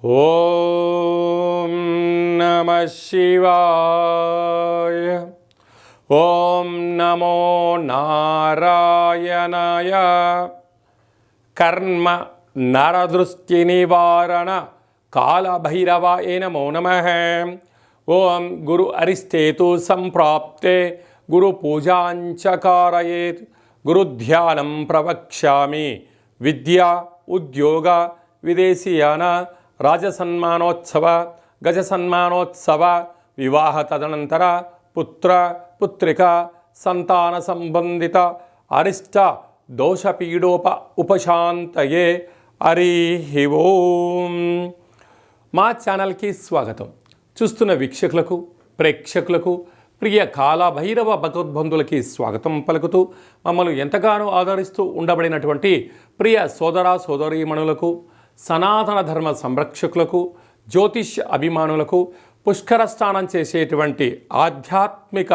ఓం నమః శివాయ. ఓం నమో నారాయణాయ. కర్మ నరదృష్టి నివారణ కాళభైరవాయ నమో నమః. ఓం గురు అరిష్టేతు సంప్రాప్తే గురు పూజాంచ కారయేత్. గురుధ్యానం ప్రవక్ష్యామి. విద్యా ఉద్యోగ విదేశీయాన రాజసన్మానోత్సవ గజసన్మానోత్సవ వివాహ తదనంతర పుత్ర పుత్రిక సంతాన సంబంధిత అరిష్ట దోషపీడోప ఉపశాంతయే. హరి ఓం. మా ఛానల్కి స్వాగతం. చూస్తున్న వీక్షకులకు ప్రేక్షకులకు ప్రియ కాళభైరవ భగవద్బంధులకి స్వాగతం పలుకుతూ మమ్మల్ని ఎంతగానో ఆదరిస్తూ ఉండబడినటువంటి ప్రియ సోదర సోదరీమణులకు, సనాతన ధర్మ సంరక్షకులకు, జ్యోతిష్ అభిమానులకు, పుష్కర స్నానం చేసేటువంటి ఆధ్యాత్మిక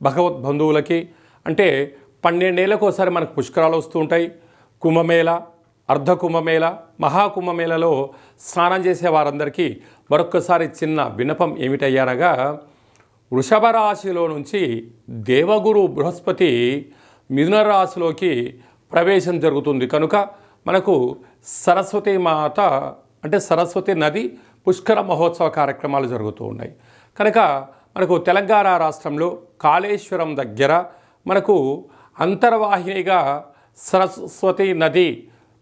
భగవద్బంధువులకి, అంటే 12 ఏళ్ళకు ఒకసారి మనకు పుష్కరాలు వస్తూ ఉంటాయి. కుంభమేళ, అర్ధ కుంభమేళ, మహాకుంభమేళలో స్నానం చేసే వారందరికీ మరొక్కసారి చిన్న విన్నపం ఏమిటయ్యారగా, వృషభ రాశిలో నుంచి దేవగురు బృహస్పతి మిథున రాశిలోకి ప్రవేశం జరుగుతుంది. కనుక మనకు సరస్వతి మాత అంటే సరస్వతి నది పుష్కర మహోత్సవ కార్యక్రమాలు జరుగుతూ ఉన్నాయి. కనుక మనకు తెలంగాణ రాష్ట్రంలో కాళేశ్వరం దగ్గర మనకు అంతర్వాహినిగా సరస్వతి నది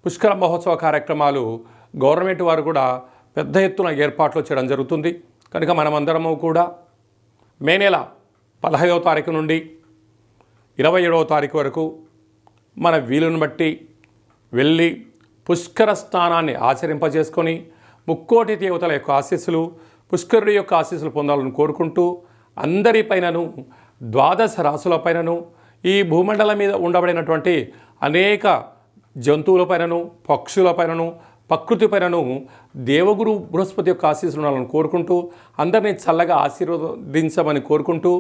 పుష్కర మహోత్సవ కార్యక్రమాలు గవర్నమెంట్ వారు కూడా పెద్ద ఎత్తున ఏర్పాట్లు చేయడం జరుగుతుంది. కనుక మనమందరము కూడా మే నెల 15వ తారీఖు నుండి 27వ తారీఖు వరకు మన వీలును బట్టి వెళ్ళి పుష్కర స్నానాన్ని ఆచరింపజేసుకొని ముక్కోటి దేవతల యొక్క ఆశీస్సులు, పుష్కరుడి యొక్క ఆశీస్సులు పొందాలని కోరుకుంటూ, అందరిపైనను 12 రాశులపైనను ఈ భూమండలం మీద ఉండబడినటువంటి అనేక జంతువులపైనను పక్షులపైనను ప్రకృతిపైనను దేవగురు బృహస్పతి యొక్క ఆశీస్సులు ఉండాలని కోరుకుంటూ, అందరినీ చల్లగా ఆశీర్వదించమని కోరుకుంటూ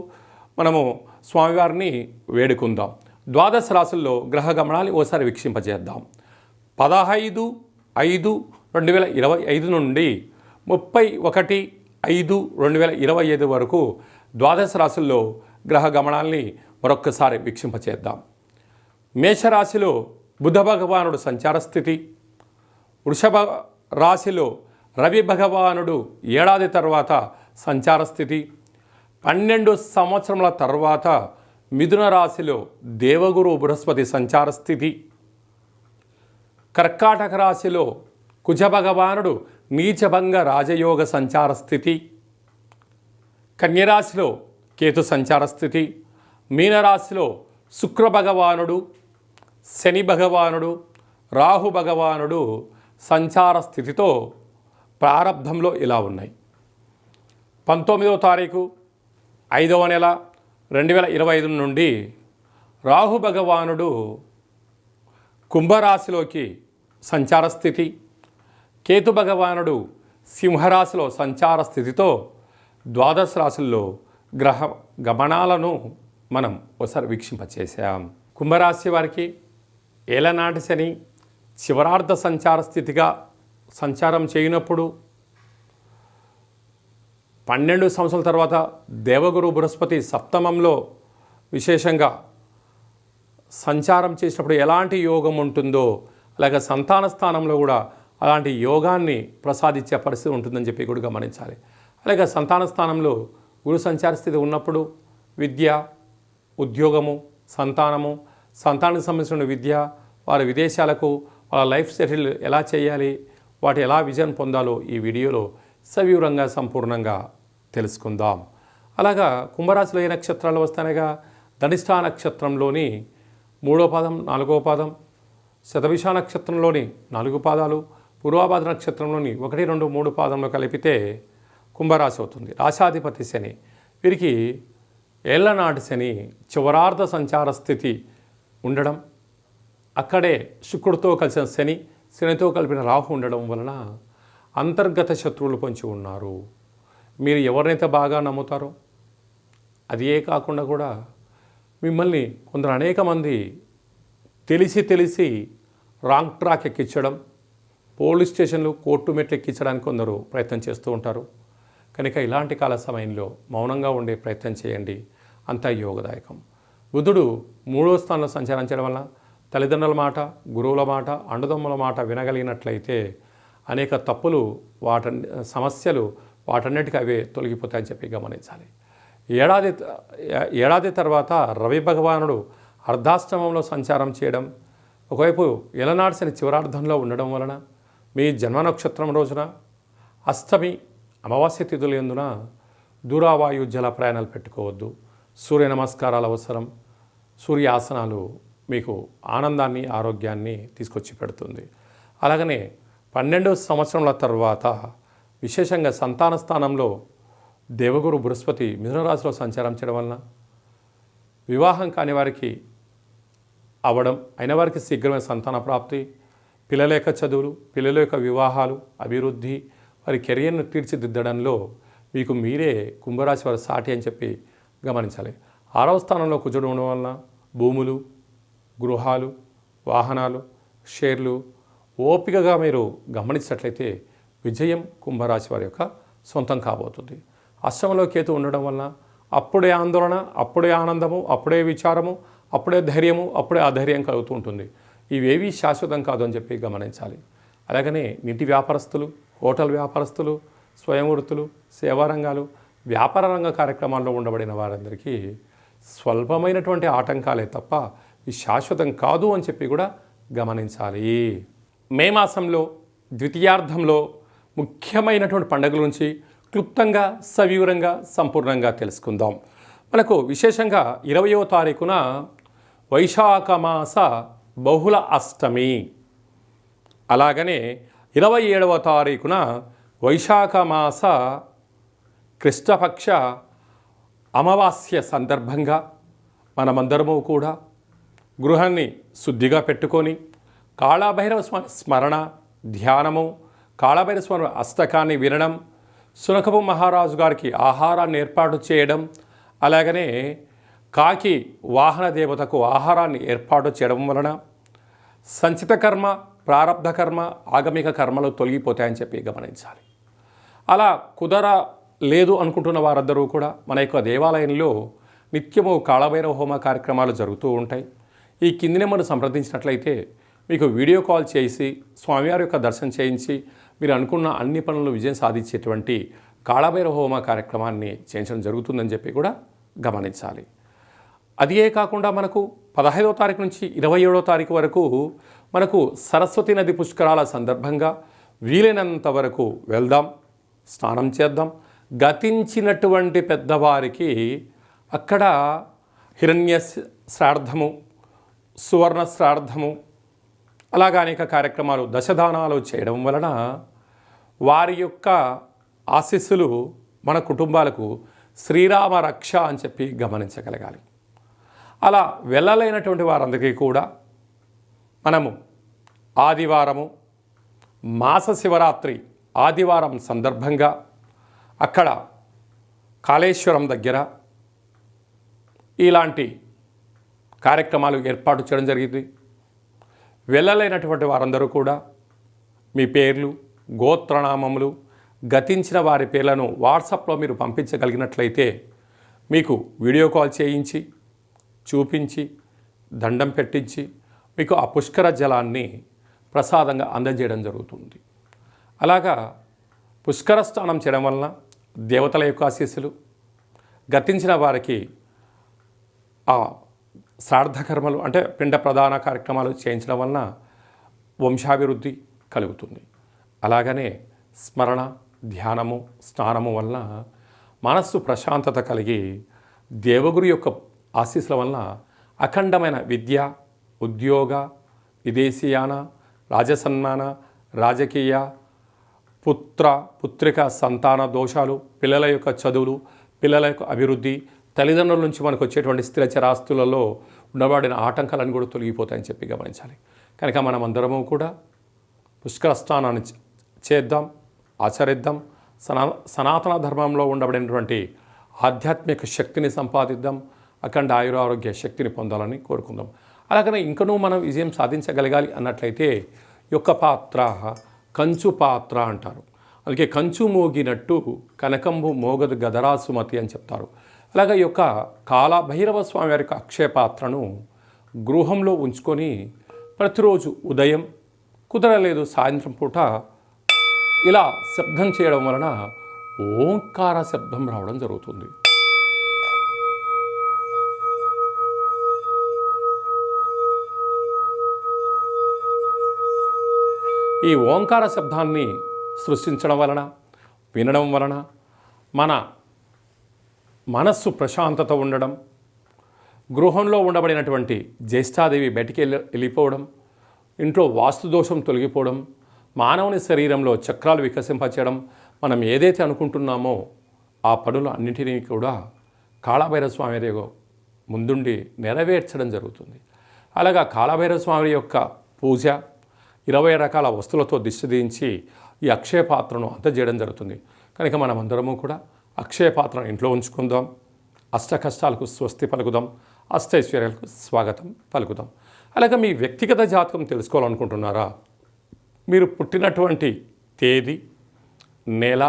మనము స్వామివారిని వేడుకుందాం. 12 రాశుల్లో గ్రహ గమనాలు ఓసారి వీక్షింపజేద్దాం. 15/5/2025 నుండి 31/5/2025 వరకు 12 రాశుల్లో గ్రహ గమనాల్ని మరొక్కసారి వీక్షింపచేద్దాం. మేషరాశిలో బుధ భగవానుడు సంచార స్థితి. వృషభ రాశిలో రవి భగవానుడు ఏడాది తర్వాత సంచార స్థితి. 12 సంవత్సరముల తర్వాత మిథున రాశిలో దేవగురు బృహస్పతి సంచార స్థితి. కర్కాటక రాశిలో కుజ భగవానుడు నీచభంగ రాజయోగ సంచార స్థితి. కన్యరాశిలో కేతు సంచార స్థితి. మీనరాశిలో శుక్ర భగవానుడు, శని భగవానుడు, రాహు భగవానుడు సంచార స్థితితో ప్రారంభంలో ఇలా ఉన్నాయి. 19వ తారీఖు 5వ నెల 2025 నుండి రాహు భగవానుడు కుంభరాశిలోకి సంచార స్థితి, కేతు భగవానుడు సింహరాశిలో సంచార స్థితితో 12 రాశుల్లో గ్రహ గమనాలను మనం ఒకసారి వీక్షింపచేసాం. కుంభరాశి వారికి ఏలనాటి శని చివరార్ధ సంచార స్థితిగా సంచారం చేయనప్పుడు 12 సంవత్సరాల తర్వాత దేవగురు బృహస్పతి సప్తమంలో విశేషంగా సంచారం చేసినప్పుడు ఎలాంటి యోగం ఉంటుందో, అలాగే సంతాన స్థానంలో కూడా అలాంటి యోగాన్ని ప్రసాదించే పరిస్థితి ఉంటుందని చెప్పి కూడా గమనించాలి. అలాగే సంతాన స్థానంలో గురు సంచార స్థితి ఉన్నప్పుడు విద్య, ఉద్యోగము, సంతానము, సంతానానికి సంబంధించిన విద్య, వారి విదేశాలకు వాళ్ళ లైఫ్ సెటిల్ ఎలా చేయాలి, వాటి ఎలా విజన్ పొందాలో ఈ వీడియోలో సవివరంగా సంపూర్ణంగా తెలుసుకుందాం. అలాగా కుంభరాశిలో ఏ నక్షత్రాలు వస్తానగా, ధనిష్ఠా నక్షత్రంలోని 3వ పాదం 4వ పాదం, శతభిష నక్షత్రంలోని 4 పాదాలు, పూర్వాభాద్ర నక్షత్రంలోని 1, 2, 3 పాదంలో కలిపితే కుంభరాశి అవుతుంది. రాశాధిపతి శని. వీరికి ఏళ్లనాటి శని చివరార్ధ సంచార స్థితి ఉండడం, అక్కడే శుక్రుడితో కలిసిన శని, శనితో కలిపిన రాహు ఉండడం వలన అంతర్గత శత్రువులు పొంచి ఉన్నారు. మీరు ఎవరినైతే బాగా నమ్ముతారో అదే కాకుండా కూడా మిమ్మల్ని కొందరు అనేక మంది తెలిసి రాంగ్ ట్రాక్ ఎక్కించడం, పోలీస్ స్టేషన్లు కోర్టు మెట్లు ఎక్కించడానికి కొందరు ప్రయత్నం చేస్తూ ఉంటారు. కనుక ఇలాంటి కాల సమయంలో మౌనంగా ఉండే ప్రయత్నం చేయండి, అంతా యోగదాయకం. బుధుడు 3వ స్థానంలో సంచారం చేయడం వల్ల తల్లిదండ్రుల మాట, గురువుల మాట, అండదమ్ముల మాట వినగలిగినట్లయితే అనేక తప్పులు, సమస్యలు వాటన్నిటికీ అవే తొలగిపోతాయని చెప్పి గమనించాలి. ఏడాది తర్వాత రవి భగవానుడు అర్ధాష్టమంలో సంచారం చేయడం, ఒకవైపు ఏలనాటి శని చివరార్ధంలో ఉండడం వలన మీ జన్మ నక్షత్రం రోజున అష్టమి అమావాస్య తిథులు ఎందున దూరావాయు జల ప్రయాణాలు పెట్టుకోవద్దు. సూర్య నమస్కారాలు అవసరం. సూర్యాసనాలు మీకు ఆనందాన్ని, ఆరోగ్యాన్ని తీసుకొచ్చి పెడుతుంది. అలాగనే 12 సంవత్సరాల తర్వాత విశేషంగా సంతాన స్థానంలో దేవగురు బృహస్పతి మిథునరాశిలో సంచారం చేయడం వలన వివాహం కాని వారికి అవ్వడం, అయిన వారికి శీఘ్రమైన సంతాన ప్రాప్తి, పిల్లల యొక్క చదువులు, పిల్లల యొక్క వివాహాలు, అభివృద్ధి, వారి కెరియర్ను తీర్చిదిద్దడంలో మీకు మీరే కుంభరాశి వారి సాటి అని చెప్పి గమనించాలి. 6వ స్థానంలో కుజుడు ఉండడం వలన భూములు, గృహాలు, వాహనాలు, షేర్లు ఓపికగా మీరు గమనించినట్లయితే విజయం కుంభరాశి వారి యొక్క సొంతం కాబోతుంది. అష్టమంలో కేతు ఉండడం వలన అప్పుడే ఆందోళన, అప్పుడే ఆనందము, అప్పుడే విచారము, అప్పుడే ధైర్యము, అప్పుడే అధైర్యం కలుగుతూ ఉంటుంది. ఇవేవీ శాశ్వతం కాదు అని చెప్పి గమనించాలి. అలాగనే నీటి వ్యాపారస్తులు, హోటల్ వ్యాపారస్తులు, స్వయం వృత్తులు, సేవా రంగాలు, వ్యాపార రంగ కార్యక్రమాల్లో ఉండబడిన వారందరికీ స్వల్పమైనటువంటి ఆటంకాలే తప్ప ఇది శాశ్వతం కాదు అని చెప్పి కూడా గమనించాలి. మే మాసంలో ద్వితీయార్థంలో ముఖ్యమైనటువంటి పండుగల గురించి క్లుప్తంగా, సవివరంగా, సంపూర్ణంగా తెలుసుకుందాం. మనకు విశేషంగా 20వ తారీఖున వైశాఖ మాస బహుళ అష్టమి, అలాగనే 27వ తారీఖున వైశాఖ మాస కృష్ణపక్ష అమావాస్య సందర్భంగా మనమందరము కూడా గృహాన్ని శుద్ధిగా పెట్టుకొని కాళభైరవ స్వామి స్మరణ, ధ్యానము, కాళభైరవ స్వామి అష్టకాన్ని వినడం, సునకపు మహారాజు గారికి ఆహారాన్ని ఏర్పాటు చేయడం, అలాగనే కాకి వాహన దేవతకు ఆహారాన్ని ఏర్పాటు చేయడం వలన సంచిత కర్మ, ప్రారబ్ధ కర్మ, ఆగమిక కర్మలు తొలగిపోతాయని చెప్పి గమనించాలి. అలా లేదు అనుకుంటున్న వారందరూ కూడా మన యొక్క దేవాలయంలో నిత్యము కాళభైరవ హోమ కార్యక్రమాలు జరుగుతూ ఉంటాయి. ఈ కింది నెంబర్ను సంప్రదించినట్లయితే మీకు వీడియో కాల్ చేసి స్వామివారి యొక్క దర్శనం చేయించి మీరు అనుకున్న అన్ని పనులను విజయం సాధించేటువంటి కాళభైరవ హోమ కార్యక్రమాన్ని చేయించడం జరుగుతుందని చెప్పి కూడా గమనించాలి. అదే కాకుండా మనకు 15వ తారీఖు నుంచి 27వ తారీఖు వరకు మనకు సరస్వతి నది పుష్కరాల సందర్భంగా వీలైనంత వరకు వెళ్దాం, స్నానం చేద్దాం. గతించినటువంటి పెద్దవారికి అక్కడ హిరణ్య శ్రాద్ధము, సువర్ణ శ్రాద్ధము, అలాగా అనేక కార్యక్రమాలు, దశదానాలు చేయడం వలన వారి యొక్క ఆశీస్సులు మన కుటుంబాలకు శ్రీరామ రక్ష అని చెప్పి గమనించగలగాలి. అలా వెళ్ళలేనటువంటి వారందరికీ కూడా మనము ఆదివారము, మాస శివరాత్రి ఆదివారం సందర్భంగా అక్కడ కాళేశ్వరం దగ్గర ఇలాంటి కార్యక్రమాలు ఏర్పాటు చేయడం జరిగింది. వెళ్ళలేనటువంటి వారందరూ కూడా మీ పేర్లు, గోత్రనామములు, గతించిన వారి పేర్లను వాట్సాప్లో మీరు పంపించగలిగినట్లయితే మీకు వీడియో కాల్ చేయించి, చూపించి, దండం పెట్టించి మీకు ఆ పుష్కర జలాన్ని ప్రసాదంగా అందజేయడం జరుగుతుంది. అలాగా పుష్కర స్నానం చేయడం వలన దేవతల యొక్క ఆశీస్సులు, గతించిన వారికి ఆ శ్రాద్ధకర్మలు అంటే పిండ ప్రధాన కార్యక్రమాలు చేయించడం వలన వంశాభివృద్ధి కలుగుతుంది. అలాగనే స్మరణ, ధ్యానము, స్నానము వలన మనస్సు ప్రశాంతత కలిగి దేవగురు యొక్క ఆశీస్సుల వలన అఖండమైన విద్య, ఉద్యోగ, విదేశీయాన, రాజసన్మాన, రాజకీయ, పుత్రిక సంతాన దోషాలు, పిల్లల యొక్క చదువులు, పిల్లల యొక్క అభివృద్ధి, తల్లిదండ్రుల నుంచి మనకు వచ్చేటువంటి స్థిర చరాస్తులలో ఉండబడిన ఆటంకాలను కూడా తొలగిపోతాయని చెప్పి గమనించాలి. కనుక మనం అందరము కూడా పుష్కర స్నానాన్ని చేద్దాం, ఆచరిద్దాం. సనాతన ధర్మంలో ఉండబడినటువంటి ఆధ్యాత్మిక శక్తిని సంపాదిద్దాం, అఖండ ఆయురారోగ్య శక్తిని పొందాలని కోరుకుందాం. అలాగనే ఇంకనూ మనం విజయం సాధించగలగాలి అన్నట్లయితే యొక్క పాత్ర కంచు పాత్ర అంటారు. అందుకే కంచు మోగినట్టు కనకంబు మోగదు గదరా సుమతి అని చెప్తారు. అలాగే ఈ యొక్క కాలభైరవ స్వామి వారి యొక్క అక్షయ పాత్రను గృహంలో ఉంచుకొని ప్రతిరోజు ఉదయం కుదరలేదు సాయంత్రం పూట ఇలా శబ్దం చేయడం వలన ఓంకార శబ్దం రావడం జరుగుతుంది. ఈ ఓంకార శబ్దాన్ని సృష్టించడం వలన, వినడం వలన మన మనస్సు ప్రశాంతత ఉండడం, గృహంలో ఉండబడినటువంటి జ్యేష్ఠాదేవి బయటికి వెళ్ళిపోవడం, ఇంట్లో వాస్తుదోషం తొలగిపోవడం, మానవుని శరీరంలో చక్రాలు వికసింపచేయడం, మనం ఏదైతే అనుకుంటున్నామో ఆ పనులు అన్నింటినీ కూడా కాళభైరవ స్వామి ముందుండి నెరవేర్చడం జరుగుతుంది. అలాగా కాళభైరవ స్వామి యొక్క పూజ 20 రకాల వస్తువులతో దిష్టి దించి ఈ అక్షయ పాత్రను అందజేయడం జరుగుతుంది. కనుక మనమందరము కూడా అక్షయ పాత్రను ఇంట్లో ఉంచుకుందాం, అష్ట కష్టాలకు స్వస్తి పలుకుదాం, అష్టైశ్వర్యాలకు స్వాగతం పలుకుదాం. అలాగే మీ వ్యక్తిగత జాతకం తెలుసుకోవాలనుకుంటున్నారా? మీరు పుట్టినటువంటి తేదీ, నెల,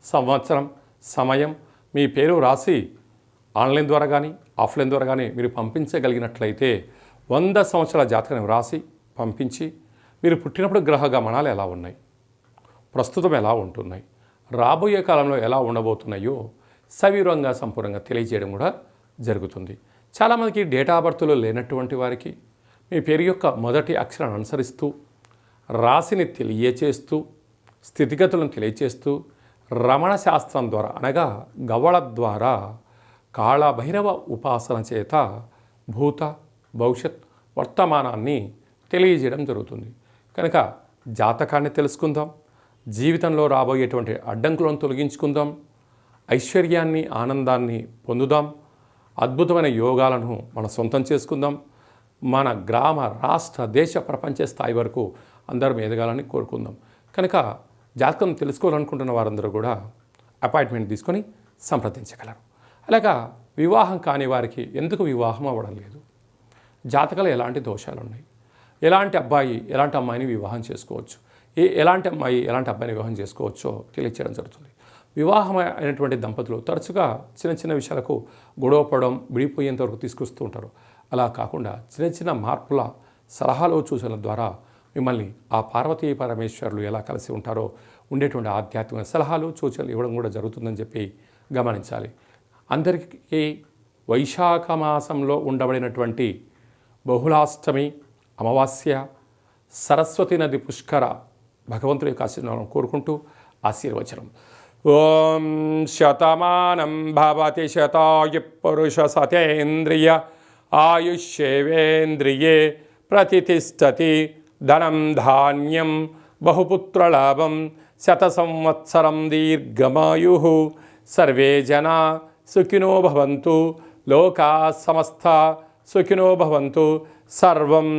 సంవత్సరం, సమయం, మీ పేరు రాసి ఆన్లైన్ ద్వారా కానీ ఆఫ్లైన్ ద్వారా కానీ మీరు పంపించగలిగినట్లయితే 100 సంవత్సరాల జాతకాన్ని రాసి పంపించి మీరు పుట్టినప్పుడు గ్రహ గమనాలు ఎలా ఉన్నాయి, ప్రస్తుతం ఎలా ఉంటున్నాయి, రాబోయే కాలంలో ఎలా ఉండబోతున్నాయో సవివరంగా సంపూర్ణంగా తెలియజేయడం కూడా జరుగుతుంది. చాలామందికి డేటా ఆఫ్ బర్త్లో లేనటువంటి వారికి మీ పేరు యొక్క మొదటి అక్షరాన్ని అనుసరిస్తూ రాశిని తెలియచేస్తూ స్థితిగతులను తెలియచేస్తూ రమణ శాస్త్రం ద్వారా అనగా గవ్వళ ద్వారా కాళభైరవ ఉపాసన చేత భూత భవిష్యత్ వర్తమానాన్ని తెలియజేయడం జరుగుతుంది. కనుక జాతకాన్ని తెలుసుకుందాం, జీవితంలో రాబోయేటువంటి అడ్డంకులను తొలగించుకుందాం, ఐశ్వర్యాన్ని ఆనందాన్ని పొందుదాం, అద్భుతమైన యోగాలను మనం సొంతం చేసుకుందాం, మన గ్రామ రాష్ట్ర దేశ ప్రపంచ స్థాయి వరకు అందరం ఎదగాలని కోరుకుందాం. కనుక జాతకం తెలుసుకోవాలనుకుంటున్న వారందరూ కూడా అపాయింట్మెంట్ తీసుకొని సంప్రదించగలరు. అలాగా వివాహం కాని వారికి ఎందుకు వివాహం అవ్వడం లేదు, జాతకాలు ఎలాంటి దోషాలు ఉన్నాయి, ఎలాంటి అబ్బాయి ఎలాంటి అమ్మాయిని వివాహం చేసుకోవచ్చు, ఎలాంటి అమ్మాయి ఎలాంటి అబ్బాయిని వివాహం చేసుకోవచ్చో తెలియచేయడం జరుగుతుంది. వివాహం అయినటువంటి దంపతులు తరచుగా చిన్న చిన్న విషయాలకు గొడవ పడడం, విడిపోయేంత వరకు తీసుకొస్తూ ఉంటారు. అలా కాకుండా చిన్న చిన్న మార్పుల సలహాలు సూచనల ద్వారా మిమ్మల్ని ఆ పార్వతీ పరమేశ్వరులు ఎలా కలిసి ఉంటారో ఉండేటువంటి ఆధ్యాత్మిక సలహాలు సూచనలు ఇవ్వడం కూడా జరుగుతుందని చెప్పి గమనించాలి. అందరికీ వైశాఖ మాసంలో ఉండబడినటువంటి బహుళాష్టమి అమావాస్య సరస్వతి నది పుష్కర భగవంతుడి యొక్క ఆశీర్వాదం కోరుకుంటూ ఆశీర్వచనం. ఓం శతమానం భవతి శతాయు పురుష సతేంద్రియ ఆయుష్యేవేంద్రియే ప్రతిష్టతి ధనం ధాన్యం బహుపుత్రలాభం శత సంవత్సరం దీర్ఘమాయు సర్వే జనా సుఖినో భవంతు లోకా సమస్త సుఖినో భవంతు. సర్వం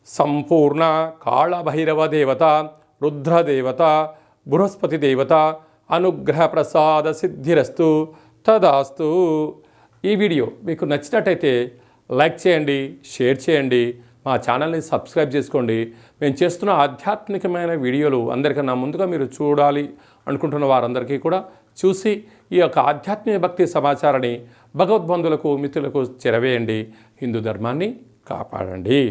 సంపూర్ణ కాళభైరవ దేవత, రుద్రదేవత, బృహస్పతి దేవత అనుగ్రహ ప్రసాద సిద్ధిరస్తు తదాస్తు. ఈ వీడియో మీకు నచ్చినట్టయితే లైక్ చేయండి, షేర్ చేయండి, మా ఛానల్ని సబ్స్క్రైబ్ చేసుకోండి. మేము చేస్తున్న ఆధ్యాత్మికమైన వీడియోలు అందరికన్నా ముందుగా మీరు చూడాలి అనుకుంటున్న వారందరికీ కూడా చూసి ఈ యొక్క ఆధ్యాత్మిక భక్తి సమాచారాన్ని భగవద్బంధులకు మిత్రులకు చేరవేయండి. హిందూ ధర్మాన్ని కాపాడండి.